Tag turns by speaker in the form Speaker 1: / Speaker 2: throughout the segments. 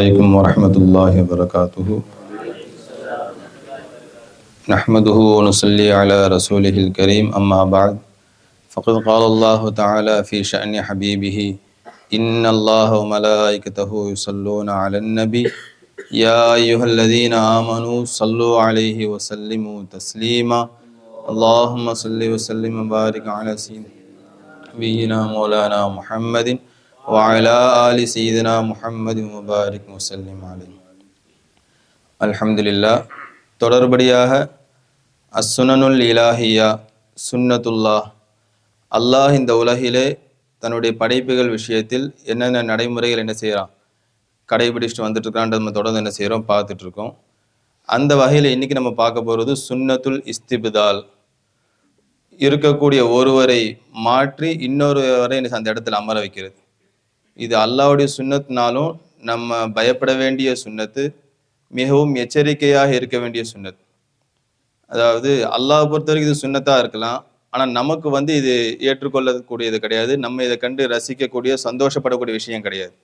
Speaker 1: عليكم ورحمة الله وبركاته. نحمده ونصلي على رسوله الكريم أما بعد فقد قال الله تعالى في شأن حبيبه إن الله وملائكته يصلون على النبي يا أيها الذين آمنوا صلوا عليه وسلموا تسليما اللهم صل وسلم وبارك على سيدنا مولانا محمد وعلى آل سيدنا محمد وبارك وسلم عليه. அல்ஹம்துலில்லாஹ். தொடர்படியாக அஸ்ஸுனனுல் இலாஹியா சுன்னத்துல்லாஹ், அல்லாஹ் இந்த உலகிலே தன்னுடைய படைப்புகள் விஷயத்தில் என்னென்ன நடைமுறைகள் என்ன செய்கிறான் கடைபிடிச்சிட்டு வந்துட்டு இருக்கான்றது நம்ம தொடர்ந்து என்ன செய்கிறோம் பார்த்துட்டு இருக்கோம். அந்த வகையில் இன்னைக்கு நம்ம பார்க்க போகிறது சுன்னத்துல் இஸ்திப்தால். இருக்கக்கூடிய ஒருவரை மாற்றி இன்னொருவரை அந்த இடத்துல அமர வைக்கிறது. இது அல்லாஹ்வுடைய சுன்னத்னாலும் நம்ம பயப்பட வேண்டிய சுன்னத்து, மிகவும் எச்சரிக்கையாக இருக்க வேண்டிய சுன்னத். அதாவது அல்லாஹ் பொறுத்த வரைக்கும் இது சுன்னத்தா இருக்கலாம், ஆனால் நமக்கு இது ஏற்றுக்கொள்ளக்கூடியது கிடையாது. நம்ம இதை கண்டு ரசிக்கக்கூடிய சந்தோஷப்படக்கூடிய விஷயம் கிடையாது.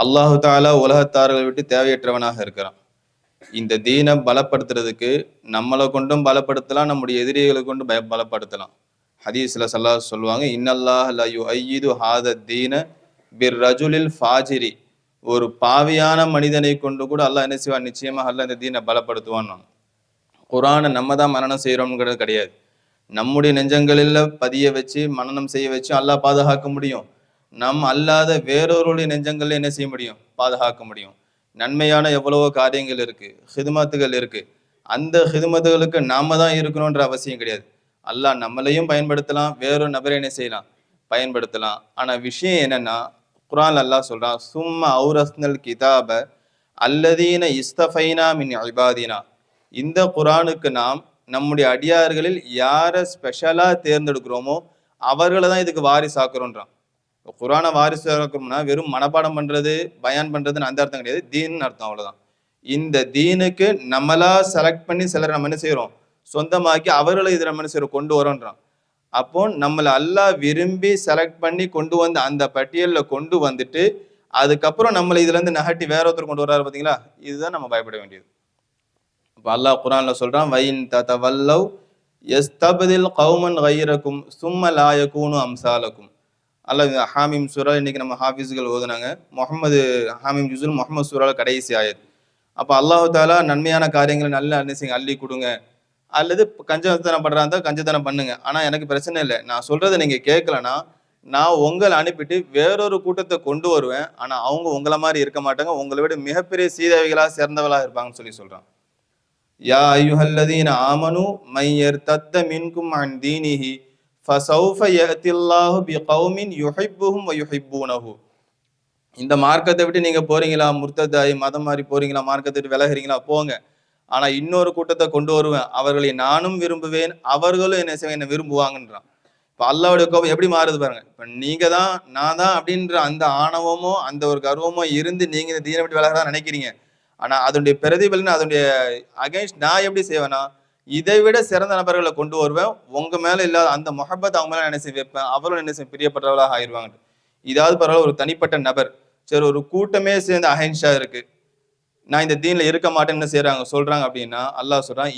Speaker 1: அல்லாஹு தாலா உலகத்தார்களை விட்டு தேவையற்றவனாக இருக்கிறான். இந்த தீனை பலப்படுத்துறதுக்கு நம்மளை கொண்டும் பலப்படுத்தலாம், நம்முடைய எதிரிகளை கொண்டு பலப்படுத்தலாம். ஹதீஸ்ல ஸல்லல்லாஹு சொல்லுவாங்க, இன்னல்லாஹ் லா யுஅய்யிது ஹாத தீன பிர் ரஜுலில் ஃபாஜிரி. ஒரு பாவியான மனிதனை கொண்டு கூட அல்லாஹ் என்ன செய்வான், நிச்சயமாக அல்லாஹ் இந்த தீனை பலப்படுத்துவான். குர்ஆனை நம்ம தான் மனனம் செய்கிறோம்ங்கிறது கிடையாது. நம்முடைய நெஞ்சங்களில் பதிய வச்சு மனனம் செய்ய வச்சு அல்லாஹ் பாதுகாக்க முடியும். நம் அல்லாத வேறொருடைய நெஞ்சங்களில் என்ன செய்ய முடியும், பாதுகாக்க முடியும். நன்மையான எவ்வளவோ காரியங்கள் இருக்கு, ஹிதுமத்துகள் இருக்கு. அந்த ஹிதுமத்துகளுக்கு நாம தான் இருக்கணும்ன்ற அவசியம் கிடையாது. அல்லாஹ் நம்மளையும் பயன்படுத்தலாம், வேறொரு நபரை என்ன செய்யலாம், பயன்படுத்தலாம். ஆனா விஷயம் என்னன்னா, குர்ஆன் அல்லாஹ் சொல்றான், சும்மா அவுரஸ்னல் கிதாப அல்லதீன இஸ்தஃபைனா மின் இபாதினா. இந்த குர்ஆனுக்கு நாம் நம்முடைய அடியார்களில் யாரை ஸ்பெஷலா தேர்ந்தெடுக்கிறோமோ அவர்களை தான் இதுக்கு வாரிசாக்குறோன்றான். குர்ஆனை வாரிசாக்கணும்னா வெறும் மனப்பாடம் பண்றது, பயான் பண்றதுன்னு அந்த அர்த்தம் கிடையாது, தீன் அர்த்தம், அவ்வளவுதான். இந்த தீனுக்கு நம்மளா செலக்ட் பண்ணி சிலர் நம்ம என்ன செய்யறோம், சொந்தமாக்கி அவர்களை இதை நம்ம என்ன செய்யறோம், கொண்டு வரோன்றான். அப்போ நம்மளை அல்லாஹ் விரும்பி செலக்ட் பண்ணி கொண்டு வந்து அந்த பட்டியல்ல கொண்டு வந்துட்டு அதுக்கப்புறம் நம்மளை இதுல இருந்து நகட்டி வேற ஒருத்தர் கொண்டு வர்றாரு பாத்தீங்களா, இதுதான் நம்ம பயப்பட வேண்டியது. இப்போ அல்லாஹ் குர்ஆன்ல சொல்றான், வைன் ததவல்லவ் யஸ்தப்தில் கௌமன் கைரக்கும் சும்ம லா யகூனு அம்சாலக்கும். அல்லாஹ் ஹாமீம் சூரா இன்னைக்கு நம்ம ஹாஃபிஸ்கள் ஓதுனாங்க, முஹம்மது ஹாமீம் ஜுஸுல் முஹம்மது சூரால கடைசி ஆயத். அப்போ அல்லாஹு தாலா நன்மையான காரியங்களை நல்ல அள்ளி கொடுங்க, அல்லது கஞ்சத்தனம் பண்றாங்க கஞ்சத்தனம் பண்ணுங்க, ஆனா எனக்கு பிரச்சனை இல்லை, நான் சொல்றதை நீங்க கேட்கலன்னா நான் உங்களை அனுப்பிட்டு வேறொரு கூட்டத்தை கொண்டு வருவேன், ஆனா அவங்க உங்களை மாதிரி இருக்க மாட்டாங்க, உங்களை விட மிகப்பெரிய சீதவிகளா சேர்ந்தவளா இருப்பாங்கன்னு சொல்றான். யா அய்யுஹல்லதீன ஆமனு மை யர்தத்த மின்கும் அன் தீனிஹி ஃபஸௌஃப யஅத்தில்லாஹு பிகௌமின் யுஹிப்புஹும் வ யுஹிப்பூனஹு. இந்த மார்க்கத்தை விட்டு நீங்க போறீங்களா, முர்த்ததாய் மதம் மாறி போறீங்களா, மார்க்கத்தை விட்டு விலகுறீங்களா, போங்க. ஆனா இன்னொரு கூட்டத்தை கொண்டு வருவேன், அவர்களை நானும் விரும்புவேன், அவர்களும் என்ன விரும்புவாங்கன்றான். இப்ப அல்லாஹ்வுடைய கோபம் எப்படி மாறுது பாருங்க. இப்ப நீங்க தான் நான் தான் அப்படின்ற அந்த ஆணவமோ அந்த ஒரு கர்வமோ இருந்து நீங்க இந்த தீனை விட்டு விலகதான் நினைக்கிறீங்க. ஆனா அதனுடைய பிரதிபலன், அதனுடைய அகைன்ஸ்ட் நான் எப்படி செய்வேன்னா, இதை விட சிறந்த நபர்களை கொண்டு வருவேன், உங்க மேல இல்லாத அந்த முஹப்பத் அவங்க மேல என்ன செய்ய வைப்பேன், அவரும் என்ன செய்ய பிரியப்பட்டவர்களாக ஆயிடுவாங்க. இதாவது பரவாயில்ல, ஒரு தனிப்பட்ட நபர், சரி ஒரு கூட்டமே சேர்ந்து அஹின்ஷா இருக்கு, நான் இந்த தீன்ல இருக்க மாட்டேன்னு என்ன செய்யறாங்க சொல்றாங்க அப்படின்னா, அல்லாஹ் சொல்றான்,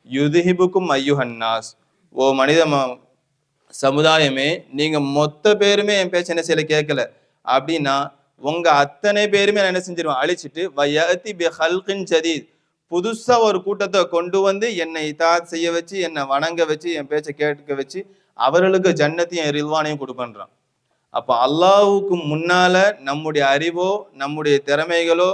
Speaker 1: யுதுஹிபுக்கும் ஐயுஹன்னாஸ். ஓ மனித சமுதாயமே, நீங்க மொத்த பேருமே என் பேச்சு என்ன செய்யல, கேட்கல அப்படின்னா உங்க அத்தனை பேருமே நான் என்ன செஞ்சிருவேன், அழிச்சிட்டு வயதி பி ஹல்கின் ஜதீத், புதுசா ஒரு கூட்டத்தை கொண்டு வந்து என்னை இதாத் செய்ய வச்சு, என்னை வணங்க வச்சு, என் பேச்சை கேட்க வச்சு அவர்களுக்கு ஜன்னத்தையும் ரில்வானையும் கொடுப்பேன்றான். அப்ப அல்லாஹ்வுக்கு முன்னால நம்முடைய அறிவோ நம்முடைய திறமைகளோ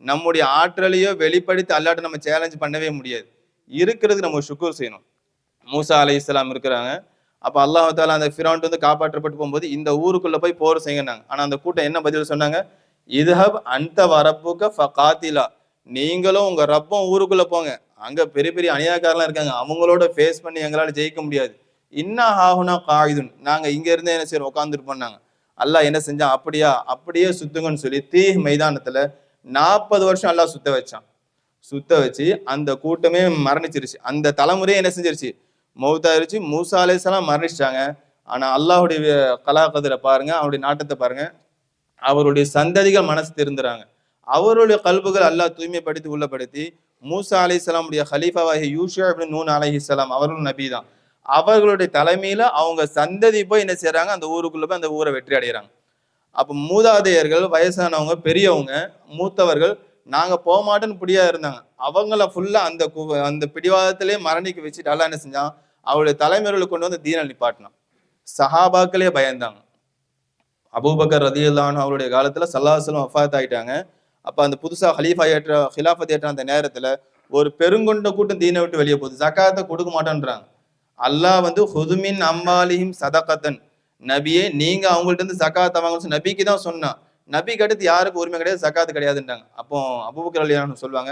Speaker 1: நம்முடைய ஆற்றலையோ வெளிப்படுத்தி அல்லாட்ட நம்ம சேலஞ்ச் பண்ணவே முடியாது. இருக்கிறதுக்கு நம்ம ஷுக்கூர் செய்யணும். மூசா அலைஹிஸ்ஸலாம் இருக்கிறாங்க. அப்ப அல்லாஹ் தாலா அந்த ஃபிரௌன் வந்து காப்பாற்றப்பட்டு போகும்போது இந்த ஊருக்குள்ள போய் போர் செய்யனாங்க. ஆனா அந்த கூட்டம் என்ன பதில் சொன்னாங்க, இதுஹப் அன்த வரப்புக ஃபகாத்திலா, நீங்களும் உங்க ரப்பும் ஊருக்குள்ள போங்க, அங்க பெரிய பெரிய அநியாயக்காரலாம் இருக்காங்க, அவங்களோட ஃபேஸ் பண்ணி எங்களால ஜெயிக்க முடியாது. இன்னா ஹாஹுனா காயிதுன், நாங்க இங்க இருந்து என்ன செய்யறோம், உட்காந்துருப்போம். அல்லாஹ் என்ன செஞ்சான், அப்படியே சுத்துங்கன்னு சொல்லி தீ மைதானத்துல 40 வருஷம் அல்லாஹ் சுத்த வச்சு அந்த கூட்டமே மரணிச்சிருச்சு. அந்த தலைமுறையே என்ன செஞ்சிருச்சு, மௌத்தாயிருச்சு. மூசா அலைஹிஸ்ஸலாம் மரணிச்சிட்டாங்க. ஆனா அல்லாஹ்வுடைய கலாகதிர பாருங்க, அவருடைய நாட்டத்தை பாருங்க, அவருடைய சந்ததிகள் மனசு திருந்துறாங்க. அவருடைய கல்புகள் அல்லாஹ் தூய்மைப்படுத்தி உள்ளப்படுத்தி மூசா அலைஹிஸ்ஸலாமுடைய ஹலீஃபாவாகிய யூஷா இப்னு நூன் அலைஹிஸ்ஸலாம் அவர்களும் நபி தான். அவர்களுடைய தலைமையில அவங்க சந்ததி போய் என்ன செய்றாங்க, அந்த ஊருக்குள்ள போய் அந்த ஊரை வெற்றி அடைகிறாங்க. அப்ப மூதாதையர்கள், வயசானவங்க, பெரியவங்க, மூத்தவர்கள் நாங்க போக மாட்டோன்னு பிடியா இருந்தாங்க. அவங்கள ஃபுல்லா அந்த பிடிவாதத்திலே மரணிக்க வச்சுட்டு அல்லாஹ் என்ன செஞ்சான், அவருடைய தலைமையில கொண்டு வந்து தீன நிப்பாட்டினான். சஹாபாக்களே பயந்தாங்க. அபூபக்கர் ரலியல்லாஹு அன்ஹு அவருடைய காலத்துல ஸல்லல்லாஹு அலைஹி வஸல்லம் வஃபாத் ஆயிட்டாங்க. அப்ப அந்த புதுசா ஹிலாஃபத் ஏற்ற அந்த நேரத்துல ஒரு பெருங்கொண்ட கூட்டம் தீனை விட்டு வெளியே போகுது. ஜகாத்தை கொடுக்க மாட்டேன்றாங்க. அல்லாஹ் வந்து ஹுதுமின் அம்மாலிஹிம் சதகத்தன், நபியே நீங்க அவங்கள்ட்ட இருந்து ஜகாத்தை வாங்கன்னு நபிக்கு தான் சொன்னான். நபிக்கு அடுத்து யாருக்கு உரிமை கிடையாது, ஜகாத்து கிடையாதுன்றாங்க. அப்போ அபூபக்கர் ரலியல்லாஹு அன்ஹு சொல்லுவாங்க,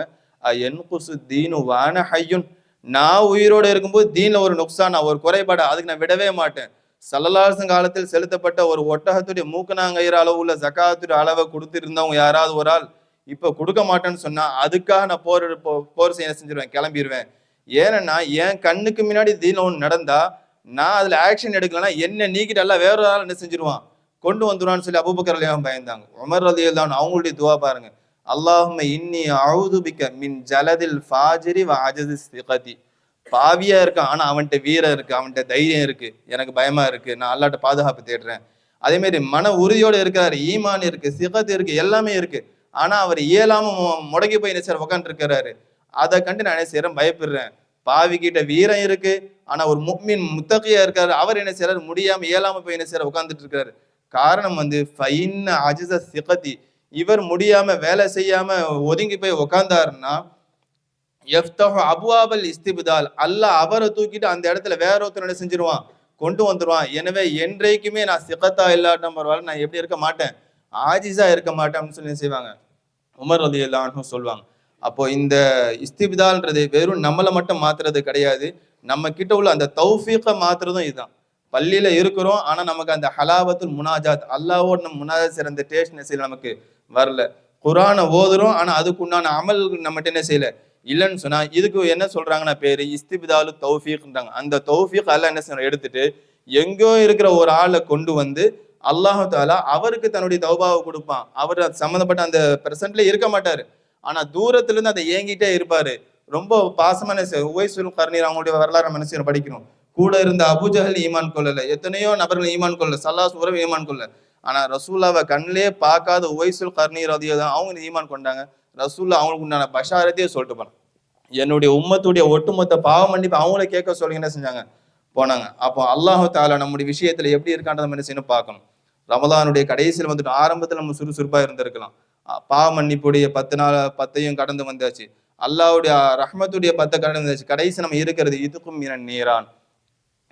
Speaker 1: என்குசு தீனு வான ஹய்யுன், நான் உயிரோட இருக்கும்போது தீன்ல ஒரு நுக்சான், ஒரு குறைபாடு, அதுக்கு நான் விடவே மாட்டேன். ஸல்லல்லாஹு அலைஹி வஸல்லம் காலத்தில் செலுத்தப்பட்ட ஒரு ஒட்டகத்துடைய மூக்கணாங்கயிறு அளவு உள்ள ஜகாத்துடைய அளவை கொடுத்து இருந்தவங்க யாராவது ஒரு ஆள் இப்ப கொடுக்க மாட்டேன்னு சொன்னா அதுக்காக நான் போர் செய்ய செஞ்சிருவேன், கிளம்பிடுவேன். ஏன்னா என் கண்ணுக்கு முன்னாடி தீன ஒன்று நடந்தா நான் அதுல ஆக்ஷன் எடுக்கலன்னா என்ன நீக்கிட்டு எல்லாம் வேற ஒரு ஆள் என்ன செஞ்சிருவான், கொண்டு வந்துருவான்னு சொல்லி அபூபக்கர் ரலியல்லாஹு பயந்தாங்க. உமர் ரலியல்லாஹு அன்ஹு அவங்களுடைய துவா பாருங்க, அல்லாஹும்ம இன்னி அஊது பிக்க மின் ஜலதில் ஃபாஜிரி வ அஜஸிஸ் சிகதி. பாவியா இருக்கான், ஆனா அவன்கிட்ட வீரம் இருக்கு, அவன்கிட்ட தைரியம் இருக்கு, எனக்கு பயமா இருக்கு, நான் அல்லாஹ்ட்ட பாதுகாப்பு தேடுறேன். அதே மாதிரி மன உறுதியோட இருக்கிறாரு, ஈமான் இருக்கு, சிகத் இருக்கு, எல்லாமே இருக்கு. ஆனா அவர் இயலாம முடங்கி போய் என்ன சார் உட்காந்து இருக்கிறாரு. அதை கண்டு நான் என்ன செய்யறேன், பயப்படுறேன். பாவி கிட்ட வீரம் இருக்கு, ஆனா ஒரு முஃமின் முத்தகியா இருக்காரு, அவர் என்ன செய்யறாரு, முடியாம இயலாம போய் என்ன செய்யற உட்கார்ந்துட்டு இருக்காரு. காரணம் வந்து ஃபைன் அஜிஸ சிகதி, இவர் முடியாம வேலை செய்யாம ஒதுங்கி போய் உட்கார்ந்தாருன்னா யஃப்தஹு அபுவாபல் இஸ்திப்தால், அல்லாஹ் அவரை தூக்கிட்டு அந்த இடத்துல வேற ஒருத்தர் செஞ்சிருவான், கொண்டு வந்துருவான். எனவே என்றைக்குமே நான் சிகத்தா இல்லாட்டம் பரவாயில்ல, நான் எப்படி இருக்க மாட்டேன், ஆஜிஸா இருக்க மாட்டேன்னு சொல்லி செய்வாங்க, உமர் ரலியல்லாஹு அன்ஹு சொல்லுவாங்க. அப்போ இந்த இஸ்திப்தால்ன்றது வெறும் நம்மளை மட்டும் மாத்துறது கிடையாது, நம்ம கிட்ட உள்ள அந்த தௌஃபீக்கை மாத்துறதும் இதுதான். பள்ளியில இருக்கிறோம், ஆனா நமக்கு அந்த ஹலாவத்துல் முனாஜாத், அல்லாஹ்வோட நம்ம முனாஜாத் செய்யற அந்த டேஸ்ட் நமக்கு வரல. குர்ஆனை ஓதுறோம், ஆனா அதுக்குண்டான அமல் நம்மகிட்ட என்ன செய்யல, இல்லைன்னு சொன்னா இதுக்கு என்ன சொல்றாங்கன்னா பேரு இஸ்திப்தாலு தௌஃபீக்ன்றாங்க. அந்த தௌஃபீக் அல்லாஹ் என்ன செய்யணும், எடுத்துட்டு எங்கோ இருக்கிற ஒரு ஆளை கொண்டு வந்து அல்லாஹு தாலா அவருக்கு தன்னுடைய தௌபாவை கொடுப்பான். அவர் சம்மந்தப்பட்ட அந்த பிரசன்ட்ல இருக்க மாட்டாரு, ஆனா தூரத்துல இருந்து அதை ஏங்கிட்டே இருப்பாரு. ரொம்ப பாசமான உவைசுல் கர்னீர் அவங்களுடைய வரலாறு மனுஷன் படிக்கணும். கூட இருந்த அபூஜஹல் ஈமான் கொள்ளல, எத்தனையோ நபர்கள் ஈமான் கொள்ளல, ஸல்லல்லாஹு அலைஹி வஸல்லம் ஈமான் கொள்ளல. ஆனா ரசூல்லாவை கண்ணிலே பார்க்காத உவைசுல் கர்னீர் ரலியல்லாஹு அவங்க ஈமான் கொண்டாங்க. ரசூல்லா அவங்களுக்கு உண்டான பஷாரத்தையே சொல்லிட்டு போனாங்க. என்னுடைய உம்மத்துடைய ஒட்டுமொத்த பாவ மன்னிப்பு அவங்கள கேட்க சொல்லி என்ன செஞ்சாங்க, போனாங்க. அப்போ அல்லாஹு தாலா நம்முடைய விஷயத்துல எப்படி இருக்கான்றத என்ன செய்யணும் பார்க்கணும். ரமலானுடைய கடைசியில் வந்துட்டு ஆரம்பத்தில் நம்ம சுறுசுறுப்பா இருந்திருக்கலாம். பாவ மன்னிப்புடைய 10 நாள் 10ஐயும் கடந்து வந்தாச்சு, அல்லாஹ்வுடைய ரஹ்மத்துடைய 10 கடந்து வந்தாச்சு. கடைசி நம்ம இருக்கிறது இதுக்கும் நீரான்,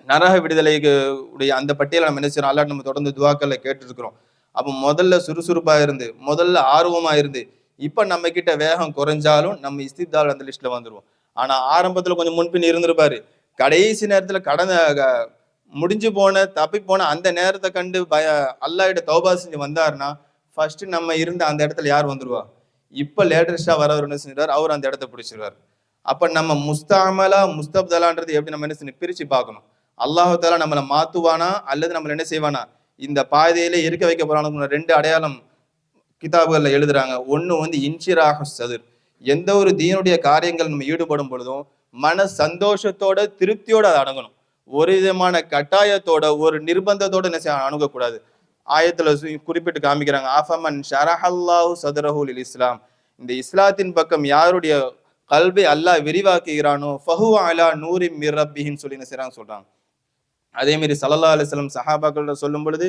Speaker 1: நரக விடுதலைக்கு உடைய அந்த பட்டியலை நம்ம என்ன செய்யறோம், அல்லாஹ் நம்ம தொடர்ந்து துவாக்கல்ல கேட்டு இருக்கிறோம். அப்போ முதல்ல சுறுசுறுப்பா இருந்து, முதல்ல ஆர்வமா இருந்து, இப்ப நம்ம கிட்ட வேகம் குறைஞ்சாலும் நம்ம இஸ்திப்தால் அந்த லிஸ்ட்ல வந்துருவோம். ஆனா ஆரம்பத்துல கொஞ்சம் முன்பின் இருந்திருப்பாரு, கடைசி நேரத்துல முடிஞ்சு போன தப்பி போன அந்த நேரத்தை கண்டு அல்லாஹ்கிட்ட தௌபா செஞ்சு வந்தாருன்னா ஃபர்ஸ்ட் நம்ம இருந்த அந்த இடத்துல யார் வந்துருவா, இப்ப லேட்டஸ்டா வரவர் என்ன செஞ்சார், அவர் அந்த இடத்த பிடிச்சிருவார். அப்ப நம்ம முஸ்தாமலா முஸ்தப்தலான்றது எப்படி நம்ம என்ன செய்யணும் பிரிச்சு பார்க்கணும். அல்லாஹு தாலா நம்மளை மாத்துவானா அல்லது நம்மள என்ன செய்வானா இந்த பாதையில இருக்க வைக்க போறானு 2 அடையாளம் கிதாபுகள்ல எழுதுறாங்க. ஒண்ணு வந்து இன்ஷிராஹ் சதுர், எந்த ஒரு தீனுடைய காரியங்கள் நம்ம ஈடுபடும் பொழுதும் மன சந்தோஷத்தோட திருப்தியோட அதை அணுகணும். ஒரு விதமான கட்டாயத்தோட ஒரு நிர்பந்தத்தோட என்ன செய்ய அணுகக்கூடாது. ஆயத்துல குறிப்பிட்டு காமிக்கிறாங்க, ஆஃபமன் ஷரஹல்லாஹு சதுரஹு லில் இஸ்லாம், இந்த இஸ்லாத்தின் பக்கம் யாருடைய கல்வை அல்லாஹ் விரிவாக்குகிறானோ ஃபஹுவ அலா நூரி மிர் ரப்பிஹின்னு சொல்லி என்ன செய்றாங்க சொல்றாங்க. அதே மாதிரி ஸல்லல்லாஹு அலைஹி வஸல்லம் சஹாபாக்கள் சொல்லும் பொழுது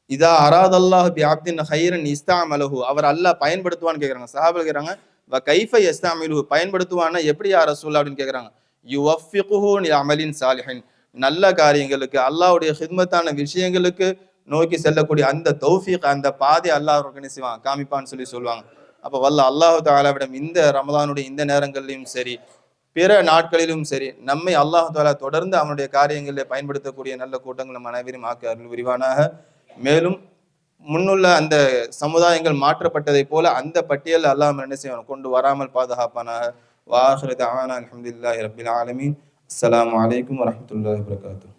Speaker 1: இதா அராதல்லாஹ் பி அப்தின் ஹைரன் இஸ்தஅமலஹு, அவர் அல்லாஹ் பயன்படுத்துவான்னு கேக்குறாங்க. சஹாபாக்கள் கேக்குறாங்க வ கைஃப யஸ்தஅமிலுஹு, பயன்படுத்துவான்னா எப்படி யா ரசூல் அப்படின்னு கேக்குறாங்க. யுவஃபிகுஹு லி அமலின் சாலிஹின், நல்ல காரியங்களுக்கு அல்லாஹ்வுடைய ஹித்மத்தான விஷயங்களுக்கு நோக்கி செல்லக்கூடிய அந்த தௌஃபீக், அந்த பாதை அல்லாஹ் அவருக்கு செய்வான் காமிப்பான்னு சொல்லி சொல்லுவாங்க. அப்ப வல்ல அல்லாஹு தஆலாவிடம் இந்த ரமலானுடைய இந்த நேரங்களிலும் சரி பிற நாட்களிலும் சரி நம்மை அல்லாஹு தஆலா தொடர்ந்து அவனுடைய காரியங்களில் பயன்படுத்தக்கூடிய நல்ல கூட்டங்கள் நம்ம அனைவரும் ஆக்க அருள் விரிவானாக. மேலும் முன்னுள்ள அந்த சமுதாயங்கள் மாற்றப்பட்டதை போல அந்த பட்டியல் அல்லாஹ் என்ன செய்யணும் கொண்டு வராமல் பாதுகாப்பானாக. வாஹிரு தஅவானா அல்ஹம்துலில்லாஹி ரப்பில் ஆலமீன். அஸ்ஸலாமு அலைக்கும் வரஹ்மத்துல்லாஹி வபரகாத்துஹு.